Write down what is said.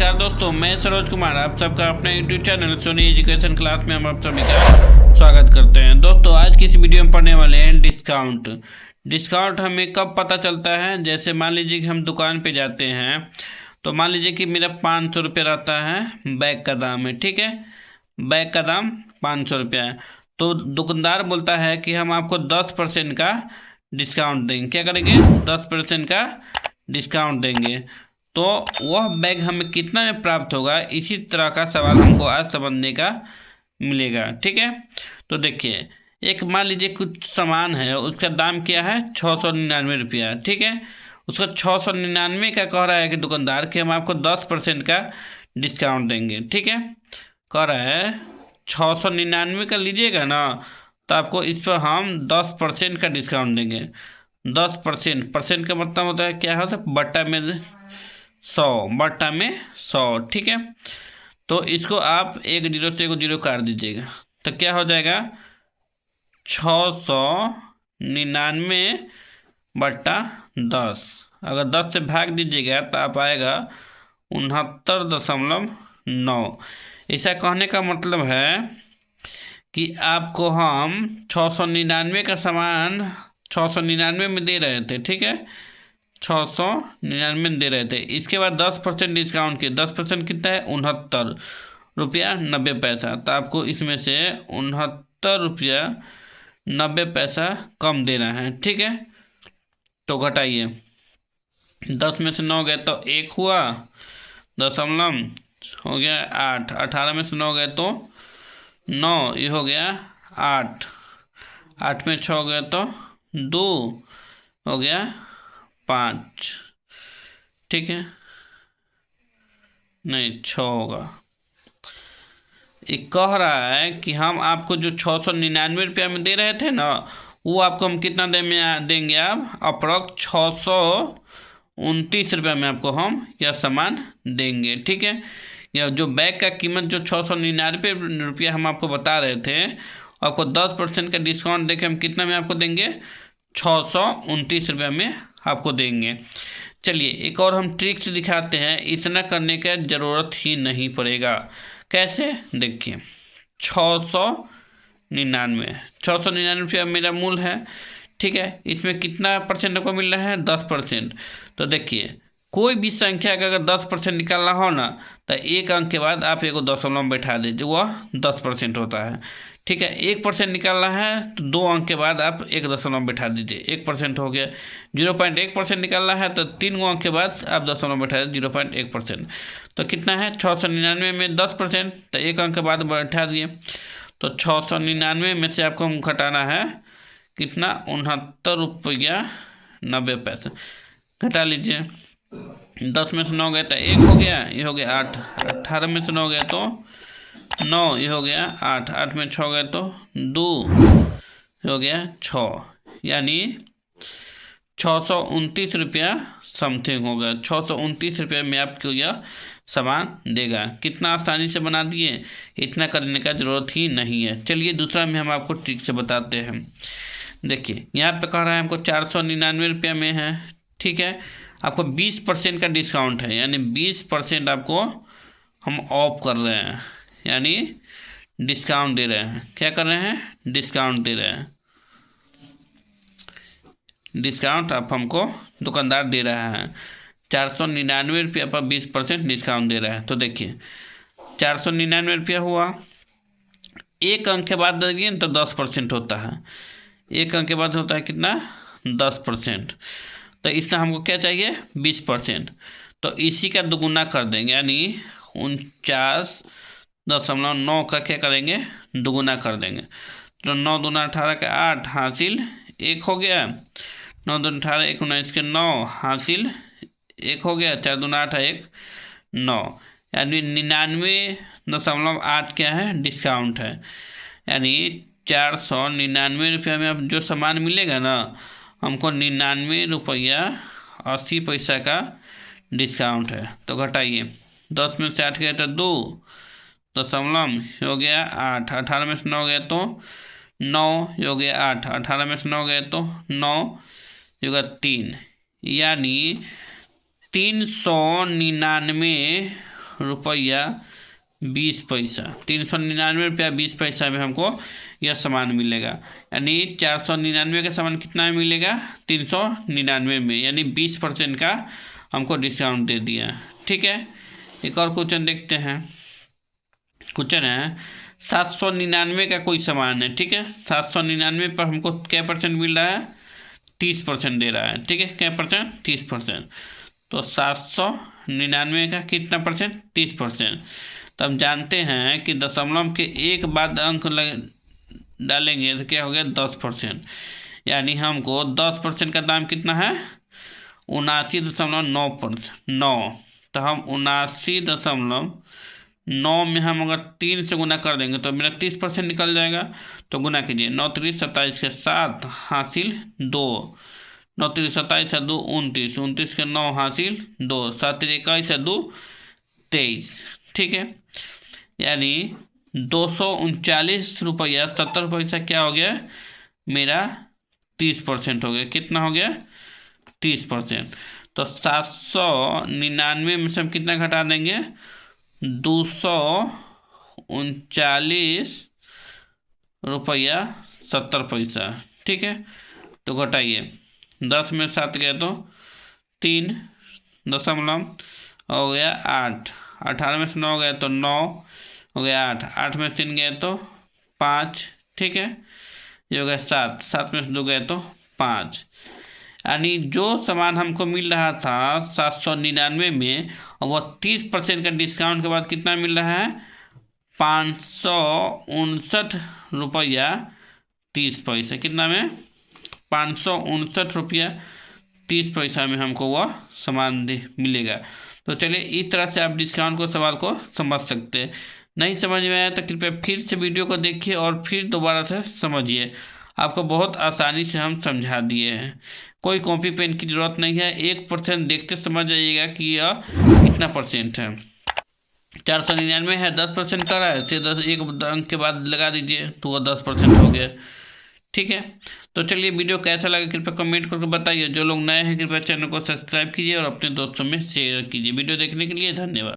नमस्कार दोस्तों, मैं सरोज कुमार आप सबका अपने YouTube channel Soni education class में हम आप सभी का स्वागत करते हैं। दोस्तों आज की इस वीडियो में पढ़ने वाले हैं डिस्काउंट हमें कब पता चलता है। जैसे मान लीजिए कि हम दुकान पे जाते हैं तो मान लीजिए कि मेरा 500 रुपये रहता है, बैग का दाम है, ठीक है, बैग का दाम 500 रुपया है। तो दुकानदार बोलता है कि हम आपको 10% का डिस्काउंट देंगे। क्या करेंगे? 10% का डिस्काउंट देंगे। तो वह बैग हमें कितना में प्राप्त होगा, इसी तरह का सवाल हमको आज समझने का मिलेगा, ठीक है। तो देखिए, एक मान लीजिए कुछ सामान है, उसका दाम क्या है 699 रुपया, ठीक है। उसका 699 का कह रहा है कि दुकानदार कि हम आपको 10% का डिस्काउंट देंगे, ठीक है। कह रहा है 699 का लीजिएगा ना तो आपको इस पर हम 10% का डिस्काउंट देंगे। 10% का मतलब होता है क्या होता है, बट्टा में 100, ठीक है। तो इसको आप 1 0 से 1 0 काट दीजिएगा तो क्या हो जाएगा, 699/10। अगर 10 से भाग दीजिएगा तो आप आएगा 69.9। ऐसा कहने का मतलब है कि आपको हम 699 का सामान 699 में दे रहे थे, ठीक है, 699 दे रहे थे। इसके बाद 10% डिस्काउंट के 10% कितना है 69.90 रुपया। तो आपको इसमें से 69.90 रुपया कम देना है, ठीक है। तो घटाइए, 10 में से 9 गए तो 1 हुआ, दशमलव हो गया 8, 18 में से 9 गए तो 9, ये हो गया 8, 8 में 6 गए तो 2 हो गया 5, ठीक है, नहीं 6 होगा। एक कह रहा है कि हम आपको जो 699 रुपया में दे रहे थे ना, वो आपको हम कितना देंगे, आप अप्रॉक्स 629 रुपया में आपको हम यह सामान देंगे, ठीक है। या जो बैग का कीमत जो 699 रुपया हम आपको बता रहे थे, आपको 10% का डिस्काउंट देके हम कितना में आपको देंगे, 629 रुपया में आपको देंगे। चलिए एक और हम ट्रिक से दिखाते हैं, इतना करने का ज़रूरत ही नहीं पड़ेगा। कैसे? देखिए, 699 रुपया मेरा मूल है, ठीक है। इसमें कितना परसेंट आपको मिल रहा है, 10%। तो देखिए, कोई भी संख्या का अगर 10% निकालना हो ना तो एक अंक के बाद आप एक दशमलव बैठा दीजिए, वह 10% होता है, ठीक है। 1% निकालना है तो 2 अंक के बाद आप एक दशमलव बैठा दीजिए, 1% हो गया। 0.1% निकालना है तो 3 अंक के बाद आप दशमलव बैठा दीजिए, 0.1%। तो कितना है 699 में 10%, तो 1 अंक के बाद बैठा दिए। तो 699 में से आपको घटाना है कितना, 69.90 रुपया। घटा लीजिए, 10 में से 9 गए तो 1 हो गया, ये हो गया 8, 18 में से 9 गया तो 9, ये हो गया 8, 8 में 6 गए तो 2 हो गया 6, यानी 629 रुपया समथिंग होगा। 629 रुपये में आपको यह सामान देगा। कितना आसानी से बना दिए, इतना करने का ज़रूरत ही नहीं है। चलिए दूसरा में हम आपको ट्रिक से बताते हैं। देखिए, यहाँ पे कह रहा है हमको 499 रुपया में है, ठीक है। आपको 20% का डिस्काउंट है, यानी 20% आपको हम ऑफ कर रहे हैं, यानी डिस्काउंट दे रहे हैं। क्या कर रहे हैं? डिस्काउंट दे रहे हैं। डिस्काउंट आप हमको दुकानदार दे रहा है, 499 रुपया पर 20% डिस्काउंट दे रहा है। तो देखिए, 499 रुपया हुआ, 1 अंक के बाद देखिए तो 10% होता है। 1 अंक के बाद होता है कितना, 10%। तो इससे हमको क्या चाहिए, 20%। तो इसी का दोगुना कर देंगे, यानी 49.9 का क्या करेंगे, दोगुना कर देंगे। तो 9 दूना 18 का 8 हासिल 1 हो गया, 9 दूना 18 1 19 के 9 हासिल 1 हो गया, 4 दूना 8 1 9, यानी 99.8 क्या है, डिस्काउंट है। यानी 499 रुपया में अब जो सामान मिलेगा ना, हमको 99.80 रुपया का डिस्काउंट है। तो घटाइए, 10 में से 8 गया तो 2 दशमलव हो गया 8, 18 में से 9 गया तो 9 हो गया 8, 18 में से 9 गया तो 9 होगा 3, यानी 399 रुपया 20 पैसा, 399 रुपया 20 पैसा में हमको यह सामान मिलेगा। यानी 499 का सामान कितना में मिलेगा, 399 में, यानी 20% का हमको डिस्काउंट दे दिया। ठीक है, एक और क्वेश्चन देखते हैं। क्वेश्चन है 799 का कोई सामान है। ठीक है, 799 पर हमको क्या परसेंट मिल रहा है, 30% दे रहा है। ठीक है, क्या परसेंट, 30%। तो 799 का कितना परसेंट, 30%। तो हम जानते हैं कि दशमलव के एक बाद अंक डालेंगे तो क्या हो गया, 10%। यानी हमको 10% का दाम कितना है, 79.9। तो हम 79.9 में हम अगर 3 से गुना कर देंगे तो मेरा 30% निकल जाएगा। तो गुना कीजिए, 9 3 27 के 7 हासिल 2, 9 3 27 2 29, 29 के 9 हासिल 2, 7 3 21 2 23। ठीक है, यानी 239 रुपया 70 पैसा क्या हो गया, मेरा 30% हो गया। कितना हो गया, 30%। तो 799 में से हम कितना घटा देंगे, 239 रुपया 70 पैसा। ठीक है, तो घटाइए, 10 में 7 गए तो 3 दशमलव हो गया 8, 18 में से 9 गए तो 9 हो गया 8, 8 में 3 गए तो 5। ठीक है, ये हो गया 7, 7 में से 2 गए तो 5। यानी जो सामान हमको मिल रहा था 799 में, और वह 30% का डिस्काउंट के बाद कितना मिल रहा है, 559 रुपया 30 पैसा। कितना में, 559 रुपया 30 पैसा में हमको वह सामान मिलेगा। तो चलिए, इस तरह से आप डिस्काउंट को सवाल को समझ सकते हैं। नहीं समझ में आया तो कृपया फिर से वीडियो को देखिए और फिर दोबारा से समझिए। आपको बहुत आसानी से हम समझा दिए हैं, कोई कॉपी पेन की ज़रूरत नहीं है। 1% देखते समझ जाइएगा कि यह कितना परसेंट है। 499 है, 10% का रहा है, से 10 एक अंक के बाद लगा दीजिए तो वह 10% हो गया। ठीक है, तो चलिए, वीडियो कैसा लगा कृपया कमेंट करके बताइए। जो लोग नए हैं कृपया चैनल को सब्सक्राइब कीजिए और अपने दोस्तों में शेयर कीजिए। वीडियो देखने के लिए धन्यवाद।